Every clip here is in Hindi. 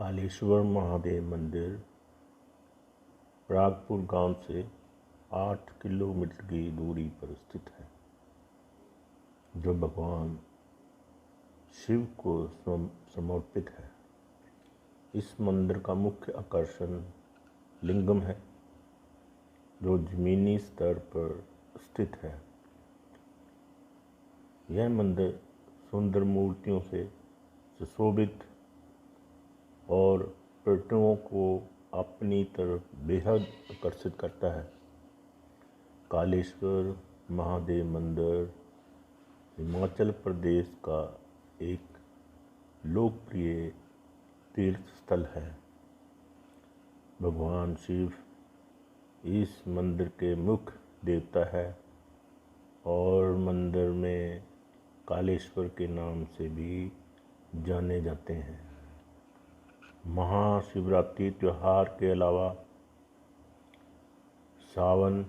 कालेश्वर महादेव मंदिर प्रागपुर गांव से 8 किलोमीटर की दूरी पर स्थित है, जो भगवान शिव को समर्पित है। इस मंदिर का मुख्य आकर्षण लिंगम है, जो जमीनी स्तर पर स्थित है। यह मंदिर सुंदर मूर्तियों से सुशोभित और पर्यटकों को अपनी तरफ बेहद आकर्षित करता है। कालेश्वर महादेव मंदिर हिमाचल प्रदेश का एक लोकप्रिय तीर्थ स्थल है। भगवान शिव इस मंदिर के मुख्य देवता है और मंदिर में कालेश्वर के नाम से भी जाने जाते हैं। महाशिवरात्रि त्यौहार के अलावा सावन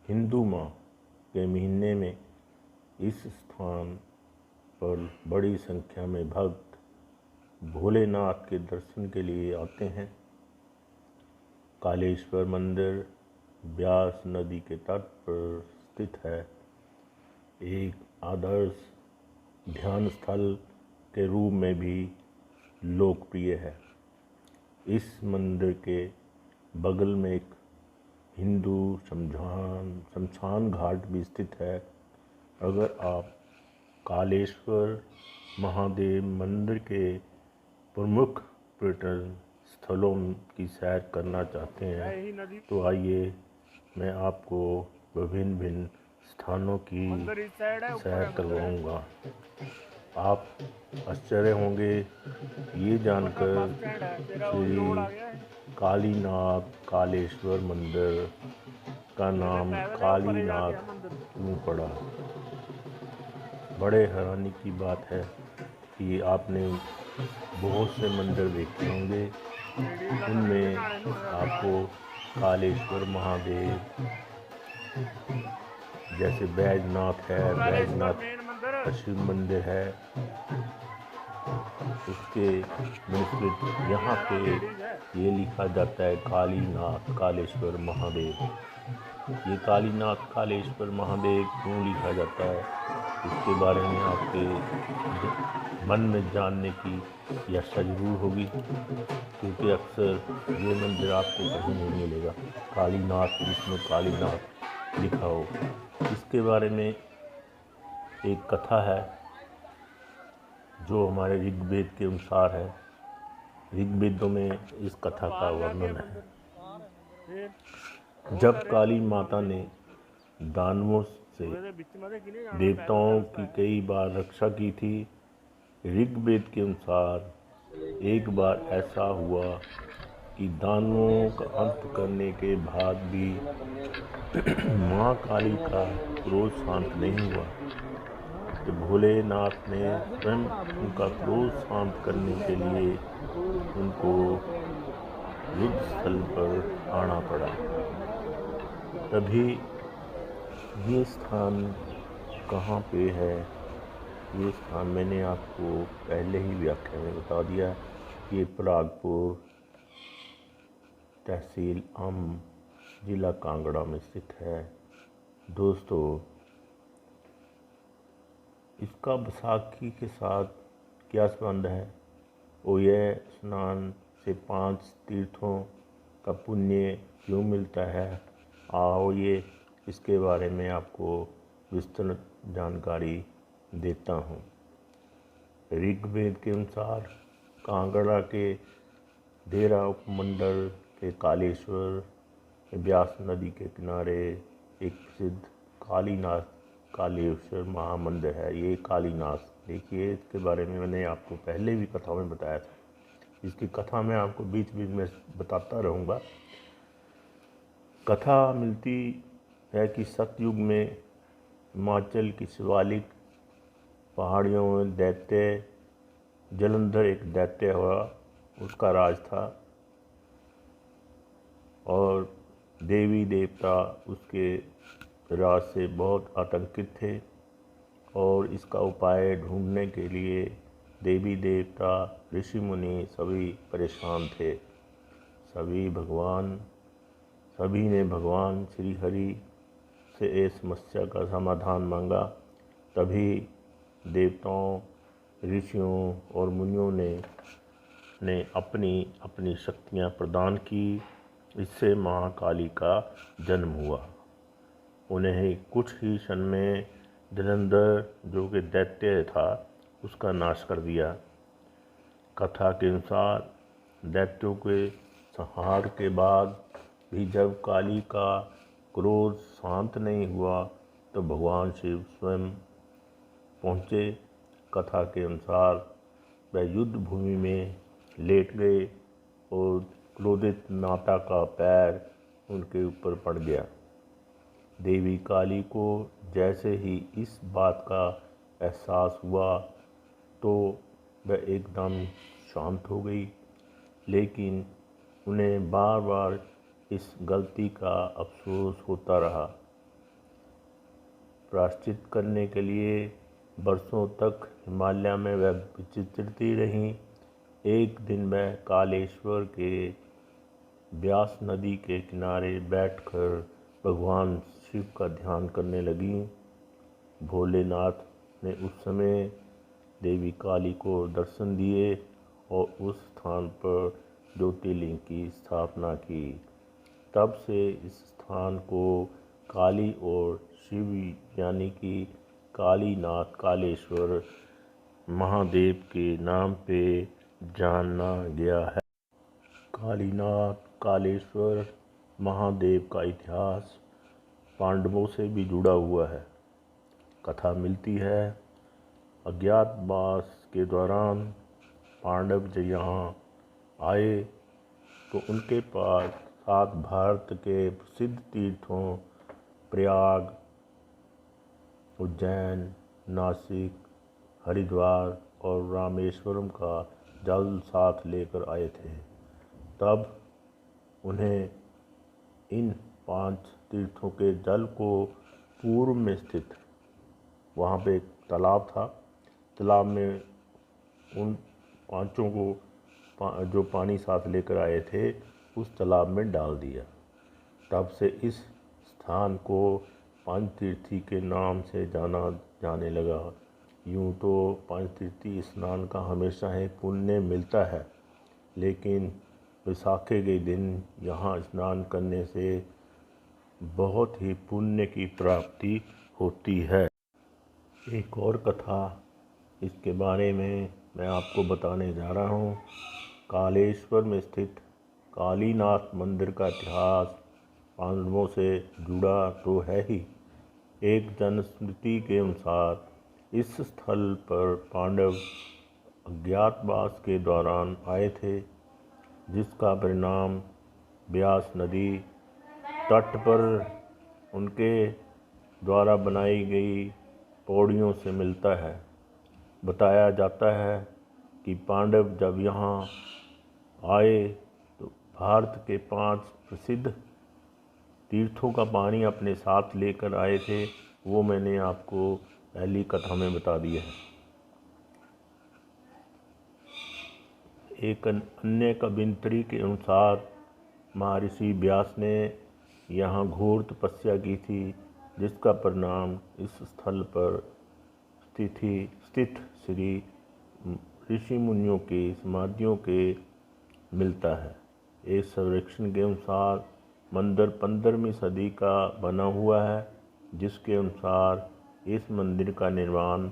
हिंदू माह के महीने में इस स्थान पर बड़ी संख्या में भक्त भोलेनाथ के दर्शन के लिए आते हैं। कालेश्वर मंदिर ब्यास नदी के तट पर स्थित है। एक आदर्श ध्यान स्थल के रूप में भी लोकप्रिय है। इस मंदिर के बगल में एक हिंदू शमशान घाट भी स्थित है। अगर आप कालेश्वर महादेव मंदिर के प्रमुख पर्यटन स्थलों की सैर करना चाहते हैं तो आइए मैं आपको विभिन्न स्थानों की सैर करवाऊंगा। आप आश्चर्य होंगे ये जानकर श्री कालीनाथ कालेश्वर मंदिर का नाम कालीनाथ क्यों पड़ा। बड़े हैरानी की बात है कि आपने बहुत से मंदिर देखे होंगे, उनमें आपको कालेश्वर महादेव जैसे बैजनाथ है, बैजनाथ शिव मंदिर है, उसके विपरीत यहाँ पे ये लिखा जाता है कालीनाथ कालेश्वर महादेव। ये कालीनाथ कालेश्वर महादेव क्यों लिखा जाता है, इसके बारे में आपके मन में जानने की इच्छा जरूर होगी, क्योंकि अक्सर ये मंदिर आपको कहीं नहीं मिलेगा कालीनाथ जिसमें कालीनाथ लिखा हो। इसके बारे में एक कथा है जो हमारे ऋग्वेद के अनुसार है। ऋग्वेदों में इस कथा का वर्णन है। जब काली माता ने दानवों से देवताओं की कई बार रक्षा की थी, ऋग्वेद के अनुसार एक बार ऐसा हुआ कि दानवों का अंत करने के बाद भी माँ काली का क्रोध शांत नहीं हुआ। तो भोलेनाथ ने स्वयं उनका क्रोध शांत करने के लिए उनको युद्ध स्थल पर आना पड़ा। तभी ये स्थान कहाँ पे है, ये स्थान मैंने आपको पहले ही व्याख्या में बता दिया। ये प्रागपुर तहसील आम जिला कांगड़ा में स्थित है। दोस्तों, इसका बैसाखी के साथ क्या संबंध है और यह स्नान से 5 तीर्थों का पुण्य क्यों मिलता है, आओ ये इसके बारे में आपको विस्तृत जानकारी देता हूँ। ऋग्वेद के अनुसार कांगड़ा के देरा उपमंडल के कालेश्वर ब्यास नदी के किनारे एक प्रसिद्ध कालीनाथ कालेश्वर महामंदिर है। ये कालीनाथ देखिए, इसके बारे में मैंने आपको पहले भी कथा में बताया था। इसकी कथा मैं आपको बीच बीच में बताता रहूँगा। कथा मिलती है कि सतयुग में हिमाचल की शिवालिक पहाड़ियों में दैत्य जलंधर एक दैत्य हुआ, उसका राज था और देवी देवता उसके राज से बहुत आतंकित थे और इसका उपाय ढूंढने के लिए देवी देवता ऋषि मुनि सभी परेशान थे। सभी ने भगवान श्री हरि से इस समस्या का समाधान मांगा। तभी देवताओं, ऋषियों और मुनियों ने अपनी अपनी शक्तियाँ प्रदान की। इससे महाकाली का जन्म हुआ। उन्हें कुछ ही क्षण में जलंधर, जो कि दैत्य था, उसका नाश कर दिया। कथा के अनुसार दैत्यों के संहार के बाद भी जब काली का क्रोध शांत नहीं हुआ तो भगवान शिव स्वयं पहुँचे। कथा के अनुसार वह युद्ध भूमि में लेट गए और क्रोधित माता का पैर उनके ऊपर पड़ गया। देवी काली को जैसे ही इस बात का एहसास हुआ तो वह एकदम शांत हो गई, लेकिन उन्हें बार बार इस गलती का अफसोस होता रहा। प्रायश्चित करने के लिए बरसों तक हिमालय में वह विचरती रहीं। एक दिन वह कालेश्वर के ब्यास नदी के किनारे बैठकर भगवान शिव का ध्यान करने लगी। भोलेनाथ ने उस समय देवी काली को दर्शन दिए और उस स्थान पर ज्योतिर्लिंग की स्थापना की। तब से इस स्थान को काली और शिव यानी कि कालीनाथ कालेश्वर महादेव के नाम पे जाना गया है। कालीनाथ कालेश्वर महादेव का इतिहास पांडवों से भी जुड़ा हुआ है। कथा मिलती है अज्ञातवास के दौरान पांडव जब यहाँ आए तो उनके पास 7 भारत के प्रसिद्ध तीर्थों प्रयाग, उज्जैन, नासिक, हरिद्वार और रामेश्वरम का जल साथ लेकर आए थे। तब उन्हें इन 5 तीर्थों के जल को पूर्व में स्थित वहाँ पे एक तालाब था, तालाब में उन 5 को जो पानी साथ लेकर आए थे उस तालाब में डाल दिया। तब से इस स्थान को पंचतीर्थी के नाम से जाना जाने लगा। यूँ तो पंचतीर्थी स्नान का हमेशा ही पुण्य मिलता है, लेकिन विसाखी के दिन यहाँ स्नान करने से बहुत ही पुण्य की प्राप्ति होती है। एक और कथा इसके बारे में मैं आपको बताने जा रहा हूँ। कालेश्वर में स्थित कालीनाथ मंदिर का इतिहास पांडवों से जुड़ा तो है ही। एक जनस्मृति के अनुसार इस स्थल पर पांडव अज्ञातवास के दौरान आए थे, जिसका परिणाम ब्यास नदी तट पर उनके द्वारा बनाई गई पौड़ियों से मिलता है। बताया जाता है कि पांडव जब यहाँ आए तो भारत के 5 प्रसिद्ध तीर्थों का पानी अपने साथ लेकर आए थे। वो मैंने आपको पहली कथा में बता दिया है। एक अन्य कविंत्री के अनुसार महर्षि व्यास ने यहाँ घोर तपस्या की थी, जिसका परिणाम इस स्थल पर स्थित श्री ऋषि मुनियों की समाधियों के मिलता है। एक सर्वेक्षण के अनुसार मंदिर 15वीं सदी का बना हुआ है, जिसके अनुसार इस मंदिर का निर्माण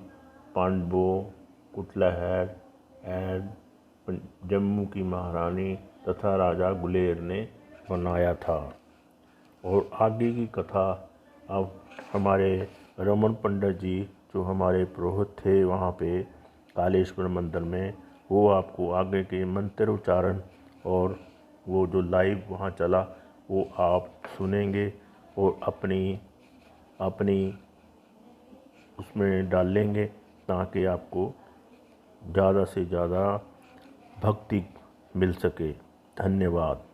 पांडवों, कुटलहर एंड जम्मू की महारानी तथा राजा गुलेर ने बनाया था। और आगे की कथा अब हमारे रमन पंडित जी, जो हमारे पुरोहित थे वहाँ पे कालेश्वर मंदिर में, वो आपको आगे के मंत्र उच्चारण और वो जो लाइव वहाँ चला वो आप सुनेंगे और अपनी उसमें डालेंगे, ताकि आपको ज़्यादा से ज़्यादा भक्ति मिल सके। धन्यवाद।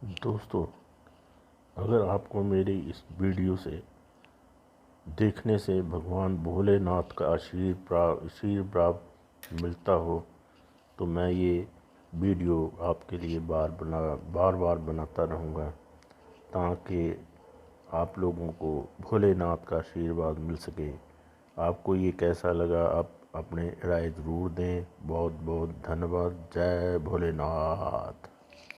दोस्तों, अगर आपको मेरी इस वीडियो से देखने से भगवान भोलेनाथ का आशीर्वाद मिलता हो तो मैं ये वीडियो आपके लिए बार बार बनाता रहूँगा, ताकि आप लोगों को भोलेनाथ का आशीर्वाद मिल सके। आपको ये कैसा लगा, आप अपने राय ज़रूर दें। बहुत बहुत धन्यवाद। जय भोलेनाथ।